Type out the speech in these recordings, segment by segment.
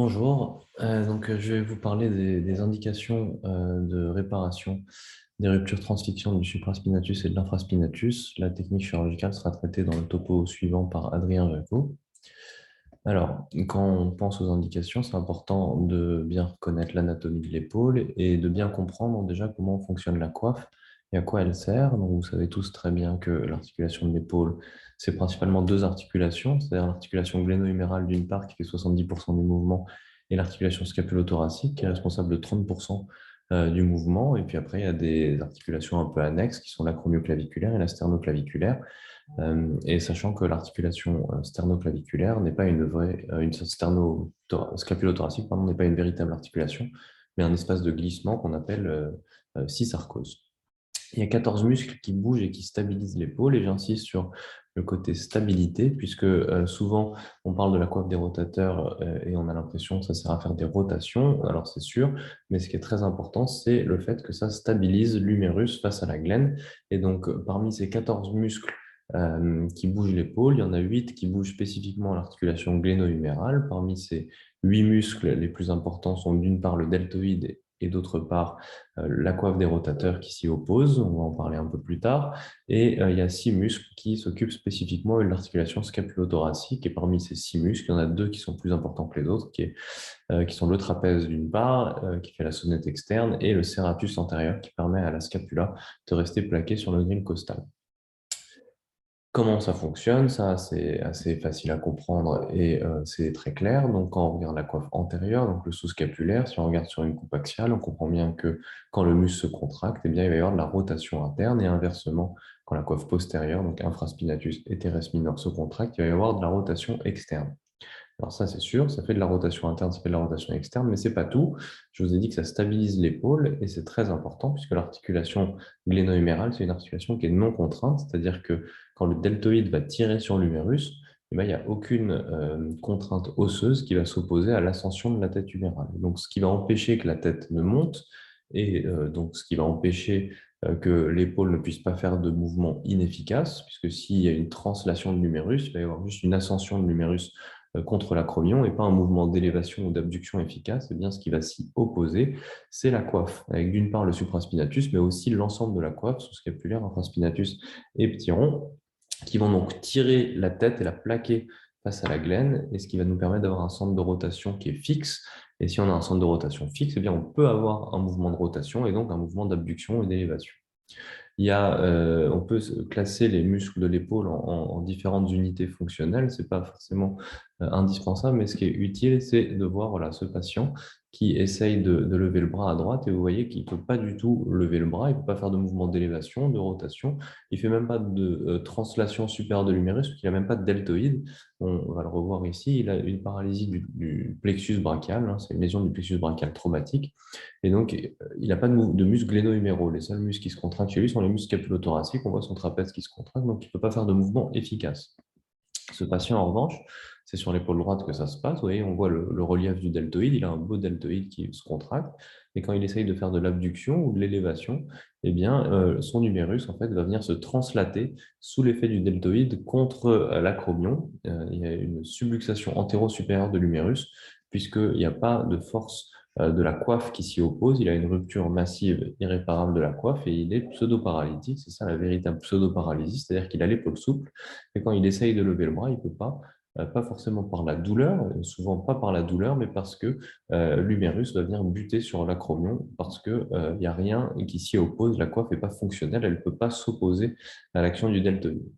Bonjour, je vais vous parler des indications de réparation des ruptures transfixion du supraspinatus et de l'infraspinatus. La technique chirurgicale sera traitée dans le topo suivant par Adrien Jacot. Alors, quand on pense aux indications, c'est important de bien connaître l'anatomie de l'épaule et de bien comprendre déjà comment fonctionne la coiffe et à quoi elle sert. Donc, vous savez tous très bien que l'articulation de l'épaule, c'est principalement deux articulations, c'est-à-dire l'articulation gléno-humérale d'une part qui fait 70% du mouvement et l'articulation scapulo-thoracique qui est responsable de 30% du mouvement. Et puis après, il y a des articulations un peu annexes qui sont l'acromioclaviculaire et la sternoclaviculaire. Et sachant que l'articulation sternoclaviculaire n'est pas une vraie, scapulothoracique, pardon, n'est pas une véritable articulation, mais un espace de glissement qu'on appelle sarcose. Il y a 14 muscles qui bougent et qui stabilisent l'épaule, et j'insiste sur le côté stabilité, puisque souvent on parle de la coiffe des rotateurs et on a l'impression que ça sert à faire des rotations, alors c'est sûr, mais ce qui est très important, c'est le fait que ça stabilise l'humérus face à la glène. Et donc, parmi ces 14 muscles qui bougent l'épaule, il y en a 8 qui bougent spécifiquement l'articulation gléno-humérale. Parmi ces 8 muscles, les plus importants sont d'une part le deltoïde et d'autre part la coiffe des rotateurs qui s'y oppose, on va en parler un peu plus tard, et il y a 6 muscles qui s'occupent spécifiquement de l'articulation scapulo-thoracique, et parmi ces 6 muscles, il y en a 2 qui sont plus importants que les autres, qui sont le trapèze d'une part, qui fait la sonnette externe, et le serratus antérieur qui permet à la scapula de rester plaquée sur le grille costal. Comment ça fonctionne? Ça, c'est assez facile à comprendre et c'est très clair. Donc, quand on regarde la coiffe antérieure, donc le sous-scapulaire, si on regarde sur une coupe axiale, on comprend bien que quand le muscle se contracte, eh bien, il va y avoir de la rotation interne et inversement, quand la coiffe postérieure, donc infraspinatus et teres minor se contracte, il va y avoir de la rotation externe. Alors ça, c'est sûr, ça fait de la rotation interne, ça fait de la rotation externe, mais c'est pas tout. Je vous ai dit que ça stabilise l'épaule et c'est très important puisque l'articulation gléno-humérale, c'est une articulation qui est non contrainte, c'est-à-dire que quand le deltoïde va tirer sur l'humérus, eh ben, il n'y a aucune contrainte osseuse qui va s'opposer à l'ascension de la tête humérale. Donc, ce qui va empêcher que la tête ne monte et donc ce qui va empêcher que l'épaule ne puisse pas faire de mouvement inefficace, puisque s'il y a une translation de l'humérus, il va y avoir juste une ascension de l'humérus contre l'acromion et pas un mouvement d'élévation ou d'abduction efficace. Eh bien, ce qui va s'y opposer, c'est la coiffe, avec d'une part le supraspinatus, mais aussi l'ensemble de la coiffe, sous-scapulaire, infraspinatus et ptyron, qui vont donc tirer la tête et la plaquer face à la glène, et ce qui va nous permettre d'avoir un centre de rotation qui est fixe. Et si on a un centre de rotation fixe, eh bien, on peut avoir un mouvement de rotation et donc un mouvement d'abduction et d'élévation. On peut classer les muscles de l'épaule en différentes unités fonctionnelles. Ce n'est pas forcément indispensable, mais ce qui est utile, c'est de voir voilà, ce patient qui essaye de lever le bras à droite et vous voyez qu'il ne peut pas du tout lever le bras, il ne peut pas faire de mouvement d'élévation, de rotation, il ne fait même pas de translation supérieure de l'humérus, parce qu'il n'a même pas de deltoïde. On va le revoir ici, il a une paralysie du plexus brachial, hein, c'est une lésion du plexus brachial traumatique. Et donc, il n'a pas de muscles gléno-huméraux. Les seuls muscles qui se contractent chez lui sont les muscles scapulothoraciques. On voit son trapèze qui se contracte, donc il ne peut pas faire de mouvement efficace. Ce patient, en revanche, c'est sur l'épaule droite que ça se passe. Vous voyez, on voit le relief du deltoïde. Il a un beau deltoïde qui se contracte. Et quand il essaye de faire de l'abduction ou de l'élévation, eh bien, son humérus en fait, va venir se translater sous l'effet du deltoïde contre l'acromion. Il y a une subluxation antéro-supérieure de l'humérus, puisqu'il n'y a pas de force de la coiffe qui s'y oppose. Il a une rupture massive irréparable de la coiffe et il est pseudo-paralytique. C'est ça la véritable pseudo-paralysie, c'est-à-dire qu'il a l'épaule souple et quand il essaye de lever le bras, il ne peut pas. Pas forcément par la douleur, souvent pas par la douleur, mais parce que l'humérus va venir buter sur l'acromion, parce qu'il n'y a rien qui s'y oppose, la coiffe n'est pas fonctionnelle, elle ne peut pas s'opposer à l'action du deltoïde.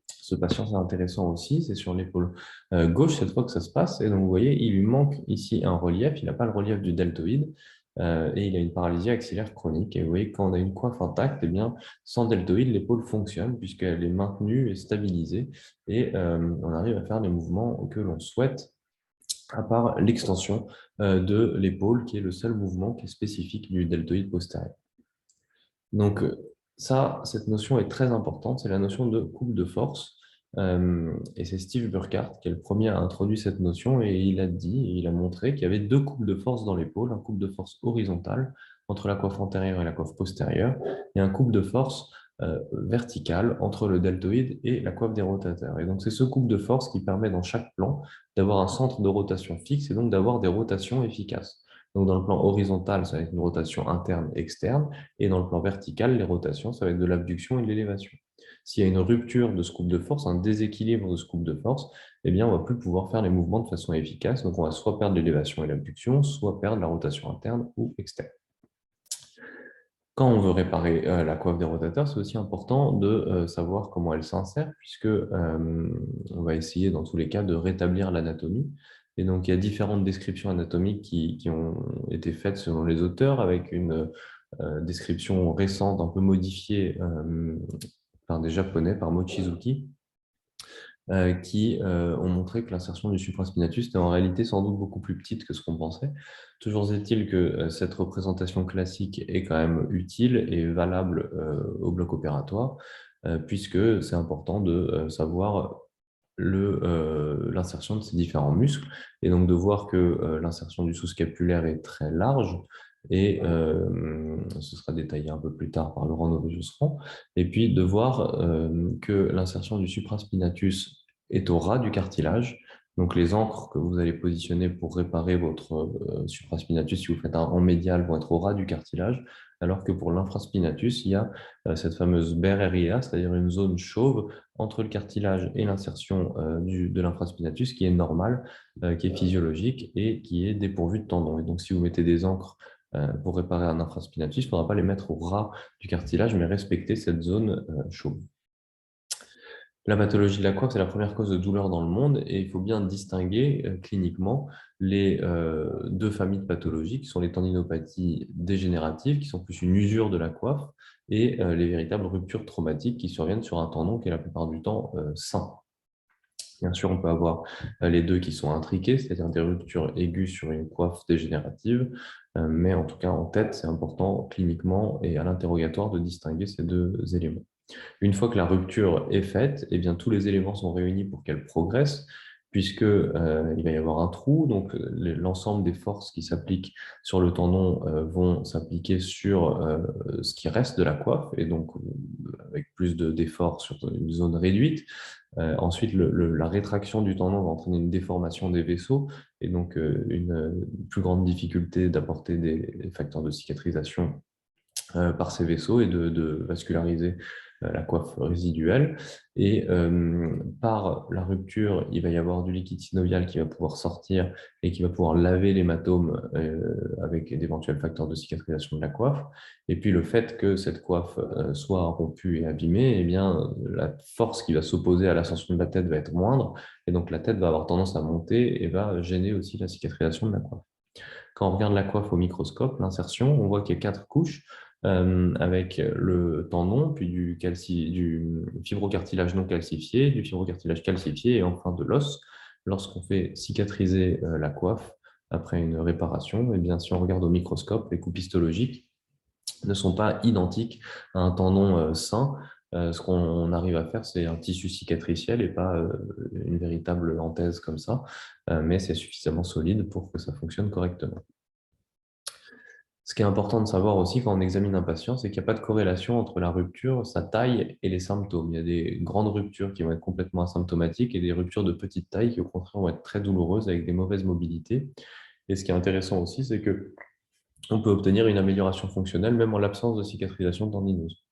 Ce patient, c'est intéressant aussi, c'est sur l'épaule gauche cette fois que ça se passe. Et donc, vous voyez, il lui manque ici un relief, il n'a pas le relief du deltoïde et il a une paralysie axillaire chronique. Et vous voyez, quand on a une coiffe intacte, eh bien, sans deltoïde, l'épaule fonctionne puisqu'elle est maintenue et stabilisée et on arrive à faire les mouvements que l'on souhaite à part l'extension de l'épaule qui est le seul mouvement qui est spécifique du deltoïde postérieur. Donc, cette notion est très importante, c'est la notion de coupe de force. Et c'est Steve Burkhardt qui est le premier à introduire cette notion et il a dit, et il a montré qu'il y avait deux coupes de force dans l'épaule, un coupe de force horizontale entre la coiffe antérieure et la coiffe postérieure, et un coupe de force verticale entre le deltoïde et la coiffe des rotateurs. Et donc, c'est ce couple de force qui permet dans chaque plan d'avoir un centre de rotation fixe et donc d'avoir des rotations efficaces. Donc, dans le plan horizontal, ça va être une rotation interne, externe, et dans le plan vertical, les rotations, ça va être de l'abduction et de l'élévation. S'il y a une rupture de ce couple de force, un déséquilibre de ce couple de force, eh bien, on ne va plus pouvoir faire les mouvements de façon efficace. Donc, on va soit perdre l'élévation et l'abduction, soit perdre la rotation interne ou externe. Quand on veut réparer la coiffe des rotateurs, c'est aussi important de savoir comment elle s'insère, puisque on va essayer dans tous les cas de rétablir l'anatomie. Et donc, il y a différentes descriptions anatomiques qui ont été faites selon les auteurs, avec une description récente, un peu modifiée par des Japonais, par Mochizuki, qui ont montré que l'insertion du supraspinatus était en réalité sans doute beaucoup plus petite que ce qu'on pensait. Toujours est-il que cette représentation classique est quand même utile et valable au bloc opératoire, puisque c'est important de savoir l'insertion de ces différents muscles, et donc de voir que l'insertion du sous-scapulaire est très large, et ce sera détaillé un peu plus tard par Laurent Novey-Josserand, et puis de voir que l'insertion du supraspinatus est au ras du cartilage. Donc les ancres que vous allez positionner pour réparer votre supraspinatus, si vous faites un rang médial, vont être au ras du cartilage, alors que pour l'infraspinatus, il y a cette fameuse BRRIA, c'est-à-dire une zone chauve entre le cartilage et l'insertion de l'infraspinatus qui est normale, qui est physiologique et qui est dépourvue de tendons. Et donc si vous mettez des ancres pour réparer un infraspinatus, il ne faudra pas les mettre au ras du cartilage, mais respecter cette zone chauve. La pathologie de la coiffe, c'est la première cause de douleur dans le monde, et il faut bien distinguer cliniquement les deux familles de pathologies qui sont les tendinopathies dégénératives, qui sont plus une usure de la coiffe, et les véritables ruptures traumatiques qui surviennent sur un tendon qui est la plupart du temps sain. Bien sûr, on peut avoir les deux qui sont intriqués, c'est-à-dire des ruptures aiguës sur une coiffe dégénérative, mais en tout cas en tête, c'est important cliniquement et à l'interrogatoire de distinguer ces deux éléments. Une fois que la rupture est faite, eh bien, tous les éléments sont réunis pour qu'elle progresse, puisque il va y avoir un trou, donc l'ensemble des forces qui s'appliquent sur le tendon vont s'appliquer sur ce qui reste de la coiffe, et donc avec plus d'efforts sur une zone réduite. Ensuite, la rétraction du tendon va entraîner une déformation des vaisseaux, et donc une plus grande difficulté d'apporter des facteurs de cicatrisation par ces vaisseaux et de vasculariser la coiffe résiduelle. Et par la rupture, il va y avoir du liquide synovial qui va pouvoir sortir et qui va pouvoir laver l'hématome avec d'éventuels facteurs de cicatrisation de la coiffe. Et puis le fait que cette coiffe soit rompue et abîmée, eh bien, la force qui va s'opposer à l'ascension de la tête va être moindre, et donc la tête va avoir tendance à monter et va gêner aussi la cicatrisation de la coiffe. Quand on regarde la coiffe au microscope, l'insertion, on voit qu'il y a 4 couches avec le tendon, puis du fibrocartilage non calcifié, du fibrocartilage calcifié et enfin de l'os. Lorsqu'on fait cicatriser la coiffe après une réparation, et bien, si on regarde au microscope, les coupes histologiques ne sont pas identiques à un tendon sain. Ce qu'on arrive à faire, c'est un tissu cicatriciel et pas une véritable anthèse comme ça, mais c'est suffisamment solide pour que ça fonctionne correctement. Ce qui est important de savoir aussi quand on examine un patient, c'est qu'il n'y a pas de corrélation entre la rupture, sa taille et les symptômes. Il y a des grandes ruptures qui vont être complètement asymptomatiques et des ruptures de petite taille qui, au contraire, vont être très douloureuses avec des mauvaises mobilités. Et ce qui est intéressant aussi, c'est que on peut obtenir une amélioration fonctionnelle même en l'absence de cicatrisation tendineuse.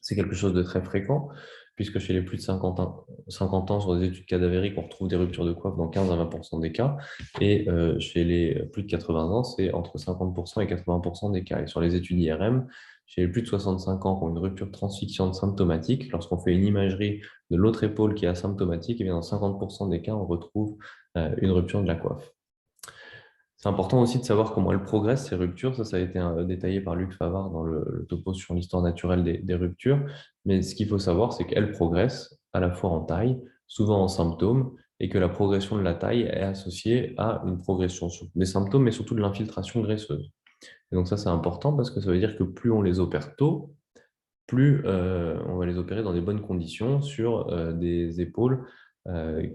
C'est quelque chose de très fréquent, puisque chez les plus de 50 ans sur des études cadavériques, on retrouve des ruptures de coiffe dans 15 à 20% des cas, et chez les plus de 80 ans, c'est entre 50% et 80% des cas. Et sur les études IRM, chez les plus de 65 ans qui ont une rupture transfixiante symptomatique, lorsqu'on fait une imagerie de l'autre épaule qui est asymptomatique, et bien dans 50% des cas, on retrouve une rupture de la coiffe. C'est important aussi de savoir comment elles progressent, ces ruptures. Ça a été détaillé par Luc Favard dans le topo sur l'histoire naturelle des ruptures. Mais ce qu'il faut savoir, c'est qu'elles progressent à la fois en taille, souvent en symptômes, et que la progression de la taille est associée à une progression des symptômes, mais surtout de l'infiltration graisseuse. Et donc ça, c'est important parce que ça veut dire que plus on les opère tôt, plus on va les opérer dans des bonnes conditions sur des épaules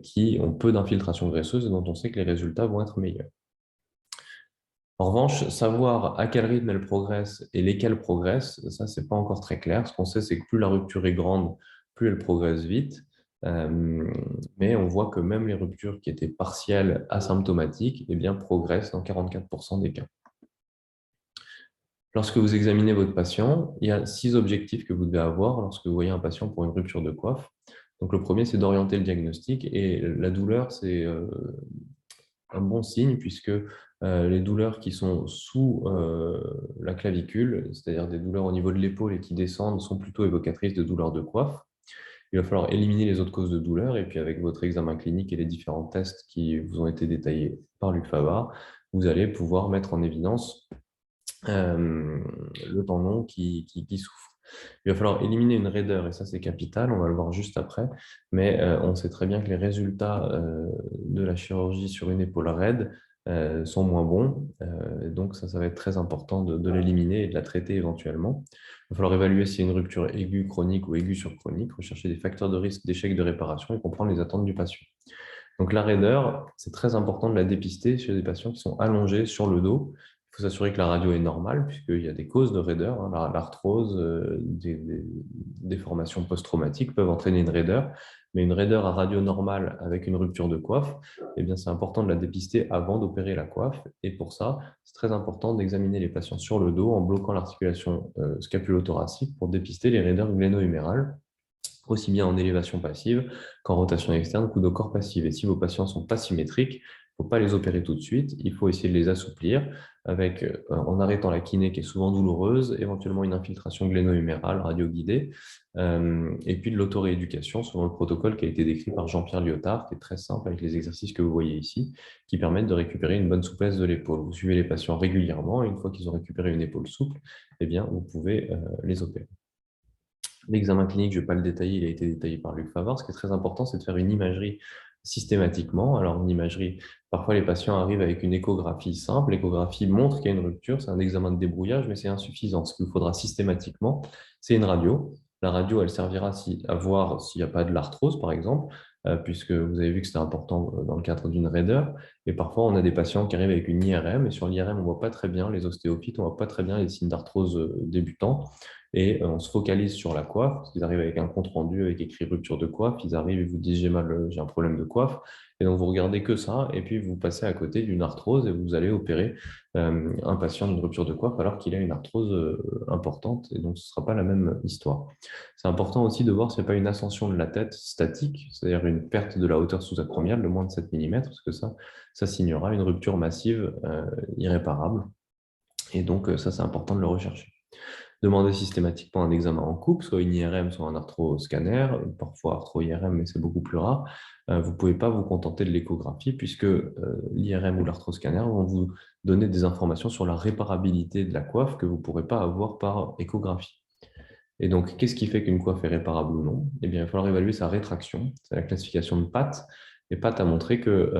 qui ont peu d'infiltration graisseuse et dont on sait que les résultats vont être meilleurs. En revanche, savoir à quel rythme elle progresse et lesquelles progressent, ça, c'est pas encore très clair. Ce qu'on sait, c'est que plus la rupture est grande, plus elle progresse vite. Euh, mais on voit que même les ruptures qui étaient partielles, asymptomatiques, eh bien, progressent dans 44% des cas. Lorsque vous examinez votre patient, il y a 6 objectifs que vous devez avoir lorsque vous voyez un patient pour une rupture de coiffe. Donc, le premier, c'est d'orienter le diagnostic et la douleur, c'est un bon signe puisque les douleurs qui sont sous la clavicule, c'est-à-dire des douleurs au niveau de l'épaule et qui descendent, sont plutôt évocatrices de douleurs de coiffe. Il va falloir éliminer les autres causes de douleur et puis avec votre examen clinique et les différents tests qui vous ont été détaillés par Luc Favard, vous allez pouvoir mettre en évidence le tendon qui souffre. Il va falloir éliminer une raideur, et ça c'est capital, on va le voir juste après, mais on sait très bien que les résultats de la chirurgie sur une épaule raide sont moins bons, donc ça va être très important de l'éliminer et de la traiter éventuellement. Il va falloir évaluer s'il y a une rupture aiguë chronique ou aiguë surchronique, rechercher des facteurs de risque d'échec de réparation et comprendre les attentes du patient. Donc la raideur, c'est très important de la dépister chez des patients qui sont allongés sur le dos. Il faut s'assurer que la radio est normale, puisqu'il y a des causes de raideur. Hein. L'arthrose, des déformations post-traumatiques peuvent entraîner une raideur. Mais une raideur à radio normale avec une rupture de coiffe, eh bien, c'est important de la dépister avant d'opérer la coiffe. Et pour ça, c'est très important d'examiner les patients sur le dos en bloquant l'articulation scapulo-thoracique pour dépister les raideurs gléno-humérales, aussi bien en élévation passive qu'en rotation externe, coude au corps passive. Et si vos patients sont pas symétriques, il ne faut pas les opérer tout de suite, il faut essayer de les assouplir avec, en arrêtant la kiné qui est souvent douloureuse, éventuellement une infiltration gléno-humérale radio-guidée, et puis de l'autorééducation selon le protocole qui a été décrit par Jean-Pierre Lyotard, qui est très simple avec les exercices que vous voyez ici, qui permettent de récupérer une bonne souplesse de l'épaule. Vous suivez les patients régulièrement, et une fois qu'ils ont récupéré une épaule souple, eh bien, vous pouvez les opérer. L'examen clinique, je ne vais pas le détailler, il a été détaillé par Luc Favard. Ce qui est très important, c'est de faire une imagerie systématiquement. Alors, une imagerie, parfois les patients arrivent avec une échographie simple. L'échographie montre qu'il y a une rupture, c'est un examen de débrouillage, mais c'est insuffisant. Ce qu'il vous faudra systématiquement, c'est une radio. La radio, elle servira à voir s'il n'y a pas de l'arthrose, par exemple, puisque vous avez vu que c'était important dans le cadre d'une raideur. Et parfois, on a des patients qui arrivent avec une IRM, et sur l'IRM, on ne voit pas très bien les ostéophytes, on ne voit pas très bien les signes d'arthrose débutants. Et on se focalise sur la coiffe, parce qu'ils arrivent avec un compte rendu avec écrit rupture de coiffe, ils arrivent et vous disent j'ai mal, j'ai un problème de coiffe, et donc vous regardez que ça, et puis vous passez à côté d'une arthrose et vous allez opérer un patient d'une rupture de coiffe alors qu'il a une arthrose importante, et donc ce ne sera pas la même histoire. C'est important aussi de voir s'il n'y a pas une ascension de la tête statique, c'est-à-dire une perte de la hauteur sous-acromiale de moins de 7 mm, parce que ça signera une rupture massive irréparable, et donc ça c'est important de le rechercher. Demandez systématiquement un examen en coupe, soit une IRM, soit un arthroscanner, parfois arthro-IRM, mais c'est beaucoup plus rare. Vous ne pouvez pas vous contenter de l'échographie puisque l'IRM ou l'arthroscanner vont vous donner des informations sur la réparabilité de la coiffe que vous ne pourrez pas avoir par échographie. Et donc, qu'est-ce qui fait qu'une coiffe est réparable ou non? Eh bien, il va falloir évaluer sa rétraction. C'est la classification de Patt. Et Patt a montré que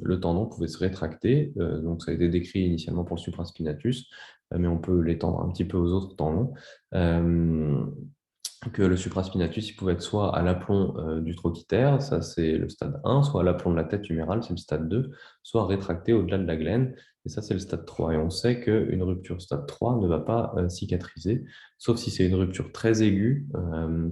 le tendon pouvait se rétracter. Donc, ça a été décrit initialement pour le supraspinatus, mais on peut l'étendre un petit peu aux autres tendons. Que le supraspinatus il pouvait être soit à l'aplomb du trochiter, ça c'est le stade 1, soit à l'aplomb de la tête humérale, c'est le stade 2, soit rétracté au-delà de la glène, et ça c'est le stade 3. Et on sait qu'une rupture stade 3 ne va pas cicatriser, sauf si c'est une rupture très aiguë,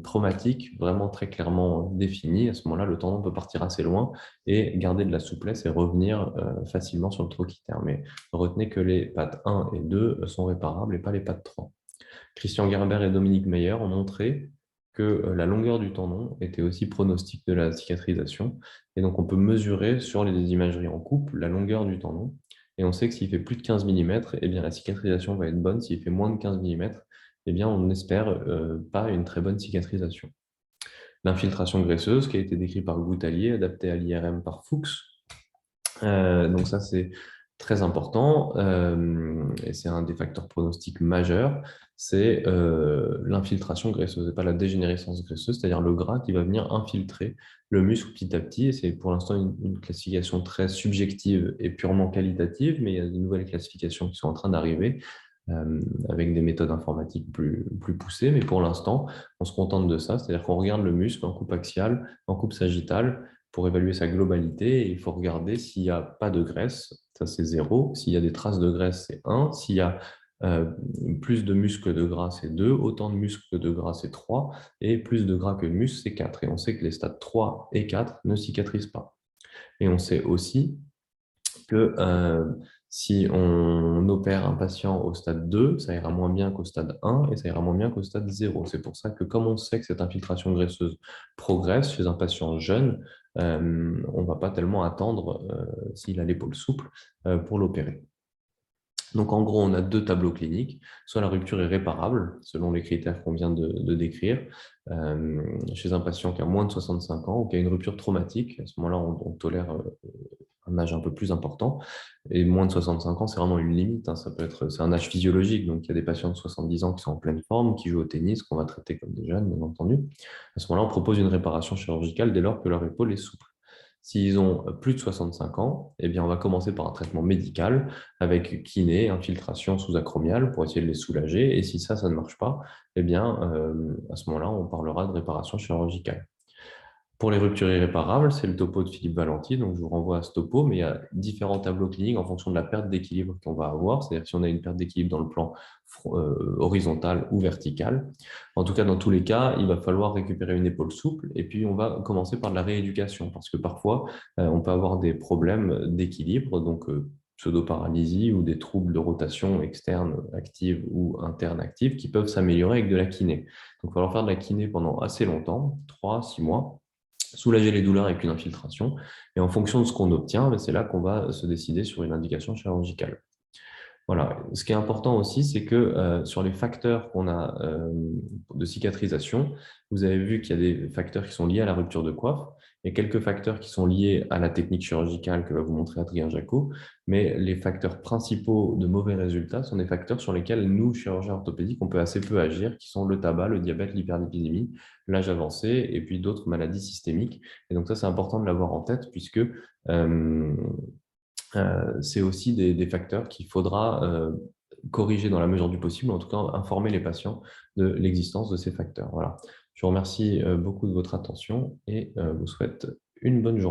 traumatique, vraiment très clairement définie. À ce moment-là, le tendon peut partir assez loin et garder de la souplesse et revenir facilement sur le trochiter. Mais retenez que les pattes 1 et 2 sont réparables et pas les pattes 3. Christian Gerber et Dominique Meyer ont montré que la longueur du tendon était aussi pronostic de la cicatrisation. Et donc, on peut mesurer sur les imageries en coupe la longueur du tendon. Et on sait que s'il fait plus de 15 mm, eh bien, la cicatrisation va être bonne. S'il fait moins de 15 mm, eh bien, on n'espère pas une très bonne cicatrisation. L'infiltration graisseuse, qui a été décrite par Goutalier, adaptée à l'IRM par Fuchs. Donc ça, c'est très important et c'est un des facteurs pronostiques majeurs, c'est l'infiltration graisseuse et pas la dégénérescence graisseuse, c'est-à-dire le gras qui va venir infiltrer le muscle petit à petit. Et c'est pour l'instant une classification très subjective et purement qualitative, mais il y a de nouvelles classifications qui sont en train d'arriver avec des méthodes informatiques plus poussées. Mais pour l'instant, on se contente de ça, c'est-à-dire qu'on regarde le muscle en coupe axiale, en coupe sagittale, pour évaluer sa globalité, et il faut regarder s'il n'y a pas de graisse, ça c'est 0. S'il y a des traces de graisse, c'est 1. S'il y a plus de muscles que de gras, c'est 2. Autant de muscles que de gras, c'est 3. Et plus de gras que de muscles, c'est 4. Et on sait que les stades 3 et 4 ne cicatrisent pas. Et on sait aussi que si on opère un patient au stade 2, ça ira moins bien qu'au stade 1 et ça ira moins bien qu'au stade 0. C'est pour ça que comme on sait que cette infiltration graisseuse progresse chez un patient jeune, on ne va pas tellement attendre s'il a l'épaule souple pour l'opérer. Donc, en gros, on a 2 tableaux cliniques. Soit la rupture est réparable, selon les critères qu'on vient de décrire, chez un patient qui a moins de 65 ans ou qui a une rupture traumatique. À ce moment-là, on tolère un âge un peu plus important. Et moins de 65 ans, c'est vraiment une limite, hein. C'est un âge physiologique. Donc, il y a des patients de 70 ans qui sont en pleine forme, qui jouent au tennis, qu'on va traiter comme des jeunes, bien entendu. À ce moment-là, on propose une réparation chirurgicale dès lors que leur épaule est souple. S'ils ont plus de 65 ans, eh bien, on va commencer par un traitement médical avec kiné, infiltration sous-acromiale pour essayer de les soulager. Et si ça ne marche pas, eh bien, à ce moment-là, on parlera de réparation chirurgicale. Pour les ruptures irréparables, c'est le topo de Philippe Valenti, donc je vous renvoie à ce topo, mais il y a différents tableaux cliniques en fonction de la perte d'équilibre qu'on va avoir, c'est-à-dire si on a une perte d'équilibre dans le plan horizontal ou vertical. En tout cas, dans tous les cas, il va falloir récupérer une épaule souple et puis on va commencer par de la rééducation parce que parfois, on peut avoir des problèmes d'équilibre, donc pseudo-paralysie ou des troubles de rotation externe active ou interne active qui peuvent s'améliorer avec de la kiné. Donc, il va falloir faire de la kiné pendant assez longtemps, 3-6 mois, soulager les douleurs avec une infiltration. Et en fonction de ce qu'on obtient, c'est là qu'on va se décider sur une indication chirurgicale. Voilà. Ce qui est important aussi, c'est que sur les facteurs qu'on a de cicatrisation, vous avez vu qu'il y a des facteurs qui sont liés à la rupture de coiffe. Il y a quelques facteurs qui sont liés à la technique chirurgicale que va vous montrer Adrien Jacot, mais les facteurs principaux de mauvais résultats sont des facteurs sur lesquels nous, chirurgiens orthopédiques, on peut assez peu agir, qui sont le tabac, le diabète, l'hyperlipidémie, l'âge avancé et puis d'autres maladies systémiques. Et donc ça, c'est important de l'avoir en tête puisque c'est aussi des facteurs qu'il faudra corriger dans la mesure du possible, en tout cas informer les patients de l'existence de ces facteurs. Voilà. Je vous remercie beaucoup de votre attention et vous souhaite une bonne journée.